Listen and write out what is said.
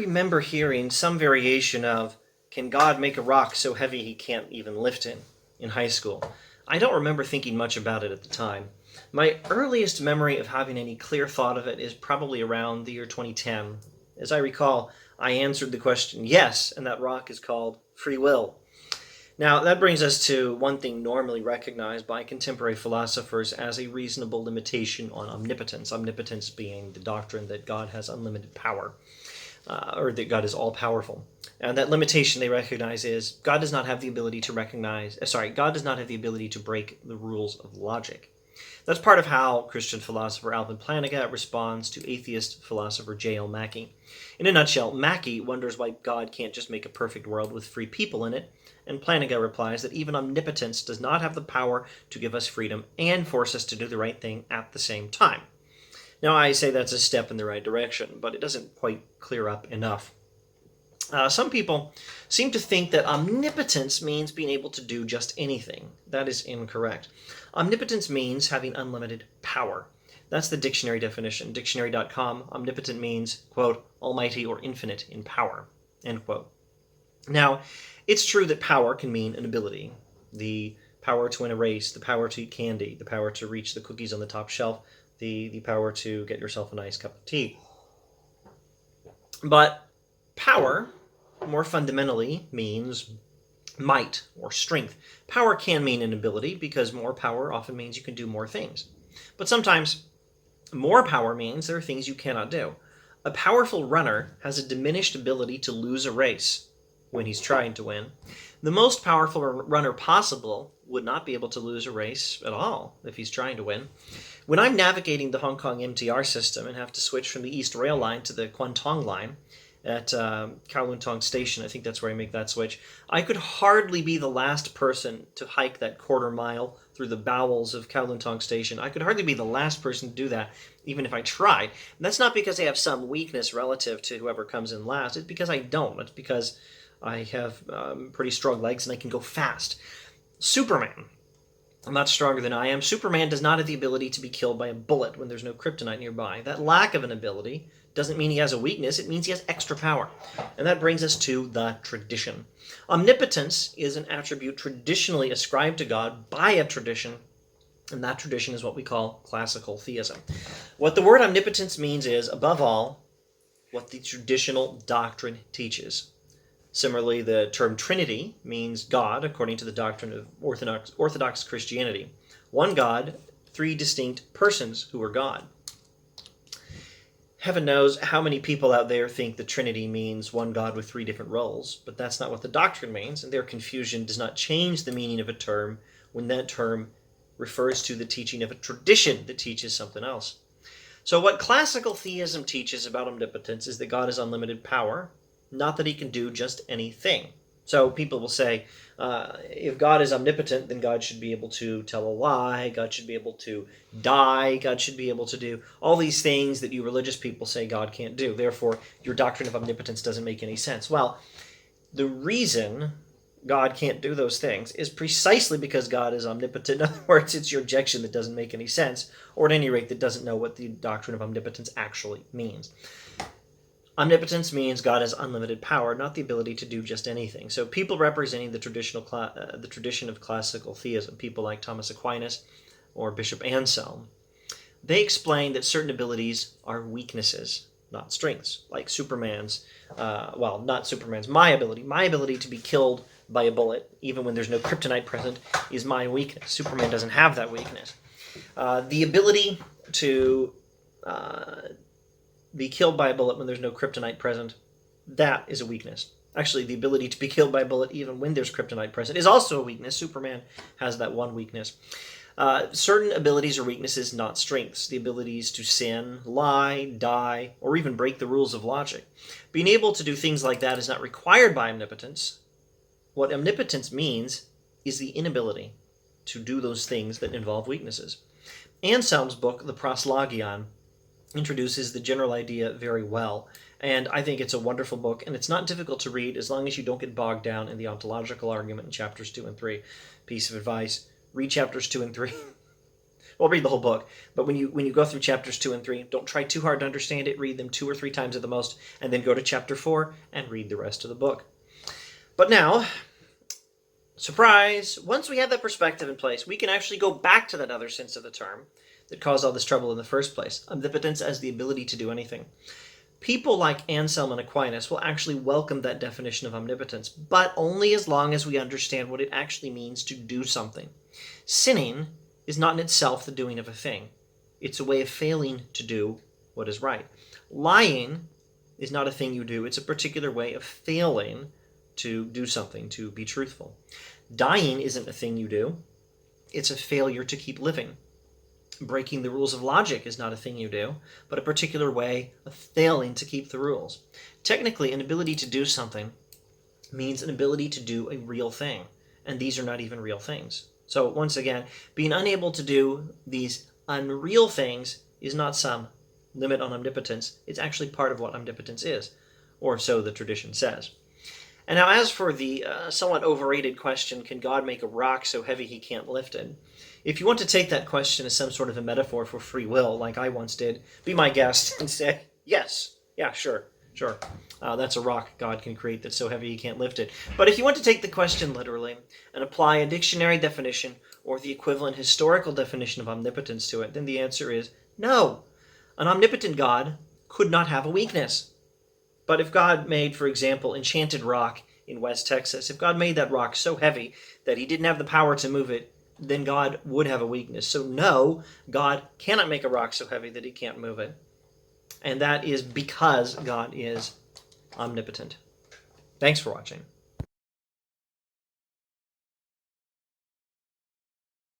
remember hearing some variation of, "Can God make a rock so heavy he can't even lift it?" in high school. I don't remember thinking much about it at the time. My earliest memory of having any clear thought of it is probably around the year 2010. As I recall, I answered the question yes, and that rock is called free will. Now, that brings us to one thing normally recognized by contemporary philosophers as a reasonable limitation on omnipotence. Omnipotence being the doctrine that God has unlimited power, or that God is all-powerful. And that limitation they recognize is God does not have the ability to God does not have the ability to break the rules of logic. That's part of how Christian philosopher Alvin Plantinga responds to atheist philosopher J.L. Mackie. In a nutshell, Mackie wonders why God can't just make a perfect world with free people in it, and Plantinga replies that even omnipotence does not have the power to give us freedom and force us to do the right thing at the same time. Now, I say that's a step in the right direction, but it doesn't quite clear up enough. Some people seem to think that omnipotence means being able to do just anything. That is incorrect. Omnipotence means having unlimited power. That's the dictionary definition. Dictionary.com, omnipotent means, quote, almighty or infinite in power, end quote. Now, it's true that power can mean an ability. The power to win a race, the power to eat candy, the power to reach the cookies on the top shelf, the power to get yourself a nice cup of tea. But power, more fundamentally, means might or strength. Power can mean an ability because more power often means you can do more things. But sometimes more power means there are things you cannot do. A powerful runner has a diminished ability to lose a race when he's trying to win. The most powerful runner possible would not be able to lose a race at all if he's trying to win. When I'm navigating the Hong Kong MTR system and have to switch from the East Rail Line to the Kwantong Line at Kowloon Tong Station, I think that's where I make that switch, I could hardly be the last person to hike that quarter mile through the bowels of Kowloon Tong Station. I could hardly be the last person to do that, even if I tried. And that's not because I have some weakness relative to whoever comes in last. It's because I don't. It's because I have pretty strong legs and I can go fast. Superman. I'm not stronger than I am. Superman does not have the ability to be killed by a bullet when there's no kryptonite nearby. That lack of an ability doesn't mean he has a weakness. It means he has extra power. And that brings us to the tradition. Omnipotence is an attribute traditionally ascribed to God by a tradition, and that tradition is what we call classical theism. What the word omnipotence means is, above all, what the traditional doctrine teaches. Similarly, the term Trinity means God, according to the doctrine of Orthodox Christianity. One God, three distinct persons who are God. Heaven knows how many people out there think the Trinity means one God with three different roles, but that's not what the doctrine means, and their confusion does not change the meaning of a term when that term refers to the teaching of a tradition that teaches something else. So what classical theism teaches about omnipotence is that God has unlimited power, not that he can do just anything. So people will say, if God is omnipotent, then God should be able to tell a lie, God should be able to die, God should be able to do all these things that you religious people say God can't do. Therefore, your doctrine of omnipotence doesn't make any sense. Well, the reason God can't do those things is precisely because God is omnipotent. In other words, it's your objection that doesn't make any sense, or at any rate, that doesn't know what the doctrine of omnipotence actually means. Omnipotence means God has unlimited power, not the ability to do just anything. So people representing the tradition of classical theism, people like Thomas Aquinas or Bishop Anselm, they explain that certain abilities are weaknesses, not strengths, like Superman's, not Superman's, my ability to be killed by a bullet, even when there's no kryptonite present, is my weakness. Superman doesn't have that weakness. The ability to be killed by a bullet when there's no kryptonite present, that is a weakness. Actually, the ability to be killed by a bullet even when there's kryptonite present is also a weakness. Superman has that one weakness. Certain abilities are weaknesses, not strengths. The abilities to sin, lie, die, or even break the rules of logic. Being able to do things like that is not required by omnipotence. What omnipotence means is the inability to do those things that involve weaknesses. Anselm's book, The Proslogion, introduces the general idea very well, and I think it's a wonderful book, and it's not difficult to read as long as you don't get bogged down in the ontological argument in chapters 2 and 3. Piece of advice, read chapters 2 and 3 Well, read the whole book, but when you go through chapters 2 and 3, don't try too hard to understand it. Read them 2 or 3 times at the most, and then go to chapter 4 and read the rest of the book. But now, surprise, once we have that perspective in place, we can actually go back to that other sense of the term that caused all this trouble in the first place, omnipotence as the ability to do anything. People like Anselm and Aquinas will actually welcome that definition of omnipotence, but only as long as we understand what it actually means to do something. Sinning is not in itself the doing of a thing. It's a way of failing to do what is right. Lying is not a thing you do. It's a particular way of failing to do something, to be truthful. Dying isn't a thing you do. It's a failure to keep living. Breaking the rules of logic is not a thing you do, but a particular way of failing to keep the rules. Technically, an ability to do something means an ability to do a real thing, and these are not even real things. So once again, being unable to do these unreal things is not some limit on omnipotence. It's actually part of what omnipotence is, or so the tradition says. And now as for the somewhat overrated question, can God make a rock so heavy he can't lift it? If you want to take that question as some sort of a metaphor for free will, like I once did, be my guest and say, yes, yeah, sure. That's a rock God can create that's so heavy he can't lift it. But if you want to take the question literally and apply a dictionary definition or the equivalent historical definition of omnipotence to it, then the answer is no. An omnipotent God could not have a weakness. But if God made, for example, Enchanted Rock in West Texas, if God made that rock so heavy that he didn't have the power to move it, then God would have a weakness. So no, God cannot make a rock so heavy that he can't move it. And that is because God is omnipotent. Thanks for watching.